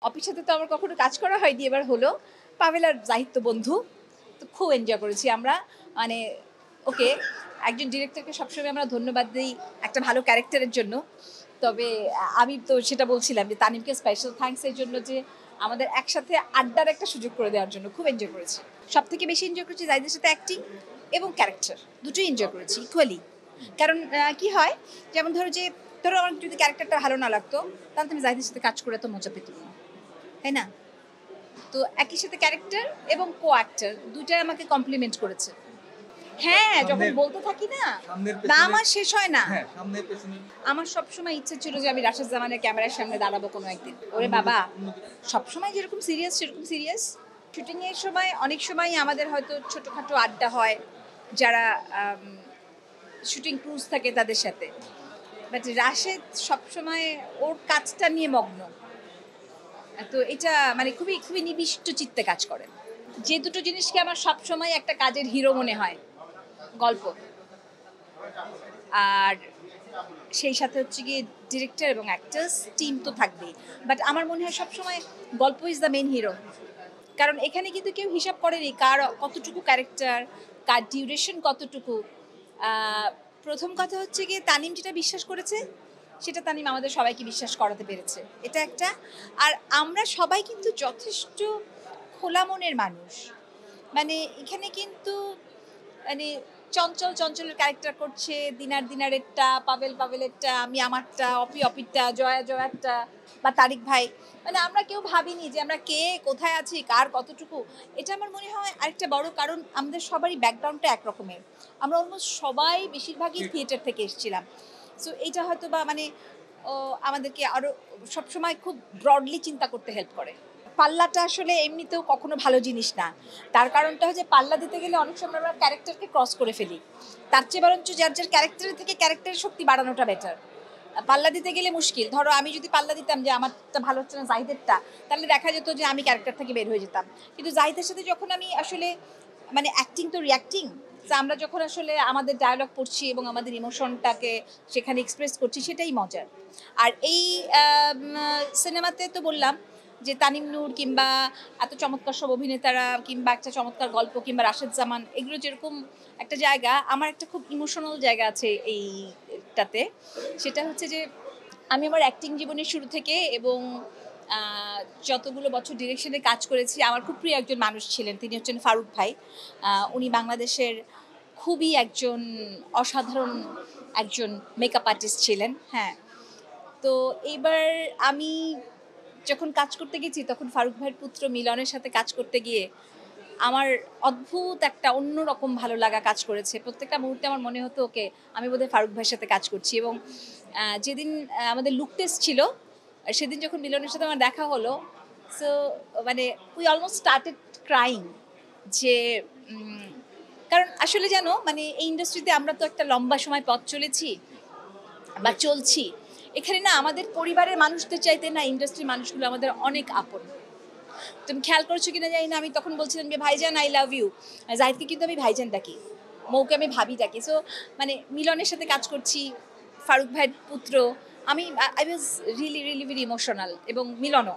অপির সাথে তো আমার কখনো কাজ করা হয়নি, এবার হলো। পাভেল আর জাহিদ তো বন্ধু, তো খুব এনজয় করেছি আমরা। মানে ওকে, একজন ডিরেক্টরকে সবসময় আমরা ধন্যবাদ দিই একটা ভালো ক্যারেক্টারের জন্য। তবে আমি তো সেটা বলছিলাম যে তানিমকে স্পেশাল থ্যাঙ্কস এর জন্য যে আমাদের একসাথে আড্ডার একটা সুযোগ করে দেওয়ার জন্য। খুব এনজয় করেছি, সব থেকে বেশি এনজয় করেছি জাহিদের সাথে অ্যাক্টিং এবং ক্যারেক্টার, দুটোই এনজয় করেছি ইকুয়ালি। কারণ কি হয়, যেমন ধরো আমার যদি ক্যারেক্টারটা ভালো না লাগতো, তাহলে তুমি জাহিদের সাথে কাজ করে তো মজা পেতাম না, তাই না? তো একই সাথে ক্যারেক্টার এবং কো অ্যাক্টর দুইটাই আমাকে কমপ্লিমেন্ট করেছে। হ্যাঁ, যখন বলতে থাকি না, না আমার শেষ হয় না। আমার সবসময় ইচ্ছে ছিল যে আমি রাশেদ জামানের ক্যামেরার সামনে দাঁড়াবো কোনো একদিন। ওরে বাবা, সবসময় যেরকম সিরিয়াস সেরকম সিরিয়াস। শুটিংয়ের সময় অনেক সময় আমাদের হয়তো ছোটোখাটো আড্ডা হয় যারা শুটিং ক্রুজ থাকে তাদের সাথে, বাট রাশেদ সবসময় ওর কাজটা নিয়ে মগ্ন। তো এটা মানে খুবই খুবই নিবিষ্ট চিত্তে কাজ করেন। যে দুটো জিনিসকে আমার সবসময় একটা কাজের হিরো মনে হয়, গল্প আর সেই সাথে হচ্ছে গিয়ে ডিরেক্টর এবং অ্যাক্টার্স টিম তো থাকবেই, বাট আমার মনে হয় সবসময় গল্প ইজ দ্য মেইন হিরো। কারণ এখানে কিন্তু কেউ হিসাব করেনি কার কতটুকু ক্যারেক্টার, কার ডিউরেশন কতটুকু। প্রথম কথা হচ্ছে গিয়ে তানিম যেটা বিশ্বাস করেছে সেটা তানিম আমাদের সবাইকে বিশ্বাস করাতে পেরেছে, এটা একটা। আর আমরা সবাই কিন্তু যথেষ্ট খোলা মনের মানুষ। মানে এখানে কিন্তু মানে চঞ্চলের ক্যারেক্টার করছে, দিনারেরটা, পাভেলেরটা, আমি আমারটা, অপিরটা, জয়ারটা বা তারিক ভাই। মানে আমরা কেউ ভাবিনি যে আমরা কে কোথায় আছি, কার কতটুকু। এটা আমার মনে হয় আরেকটা বড় কারণ, আমাদের সবারই ব্যাকগ্রাউন্ডটা একরকমের। আমরা অলমোস্ট সবাই বেশিরভাগই থিয়েটার থেকে এসেছিলাম। সো এইটা হয়তো বা মানে আমাদেরকে আরও সবসময় খুব ব্রডলি চিন্তা করতে হেল্প করে। পাল্লাটা আসলে এমনিতেও কখনো ভালো জিনিস না। তার কারণটা হচ্ছে পাল্লা দিতে গেলে অনেক সময় আমরা ক্যারেক্টারকে ক্রস করে ফেলি। তার চেয়ে বরঞ্চ যার ক্যারেক্টারের থেকে ক্যারেক্টারের শক্তি বাড়ানোটা বেটার। পাল্লা দিতে গেলে মুশকিল। ধরো আমি যদি পাল্লা দিতাম যে আমারটা ভালো হচ্ছে না জাহিদেরটা, তাহলে দেখা যেত যে আমি ক্যারেক্টার থেকে বের হয়ে যেতাম। কিন্তু জাহিদের সাথে যখন আমি আসলে মানে অ্যাক্টিং তো রিয়াক্টিং, আমরা যখন আসলে আমাদের ডায়ালগ পড়ছি এবং আমাদের ইমোশনটাকে সেখানে এক্সপ্রেস করছি, সেটাই মজার। আর এই সিনেমাতে তো বললাম যে তানিম নূর কিংবা এত চমৎকার সব অভিনেতারা কিংবা একটা চমৎকার গল্প কিংবা রাশেদ জামান, এগুলো যেরকম একটা জায়গা, আমার একটা খুব ইমোশনাল জায়গা আছে এইটাতে। সেটা হচ্ছে যে আমি আমার অ্যাক্টিং জীবনের শুরু থেকে এবং যতগুলো বছর ডিরেকশনে কাজ করেছি, আমার খুব প্রিয় একজন মানুষ ছিলেন, তিনি হচ্ছেন ফারুক ভাই। উনি বাংলাদেশের খুবই একজন অসাধারণ একজন মেকআপ আর্টিস্ট ছিলেন। হ্যাঁ, তো এইবার আমি যখন কাজ করতে গেছি তখন ফারুক ভাইয়ের পুত্র মিলনের সাথে কাজ করতে গিয়ে আমার অদ্ভুত একটা অন্যরকম ভালো লাগা কাজ করেছে। প্রত্যেকটা মুহূর্তে আমার মনে হতো ওকে, আমি বোধহয় ফারুক ভাইয়ের সাথে কাজ করছি। এবং যেদিন আমাদের লুক টেস্ট ছিল, সেদিন যখন মিলনের সাথে আমার দেখা হলো, সো মানে উই অলমোস্ট স্টার্টেড ক্রাইং। যে কারণ আসলে জানো, মানে এই ইন্ডাস্ট্রিতে আমরা তো একটা লম্বা সময় পথ চলেছি বা চলছি। এখানে না আমাদের পরিবারের মানুষদের চাইতে না ইন্ডাস্ট্রির মানুষগুলো আমাদের অনেক আপন। তুমি খেয়াল করছো কিনা জানি না, আমি তখন বলছিলাম যে ভাইজান আই লাভ ইউ। জাহিদকে কিন্তু আমি ভাইজান ডাকি, মৌকে আমি ভাবি ডাকি। সো মানে মিলনের সাথে কাজ করছি, ফারুক ভাইয়ের পুত্র, আমি I was really really very emotional, এবং মিলনও।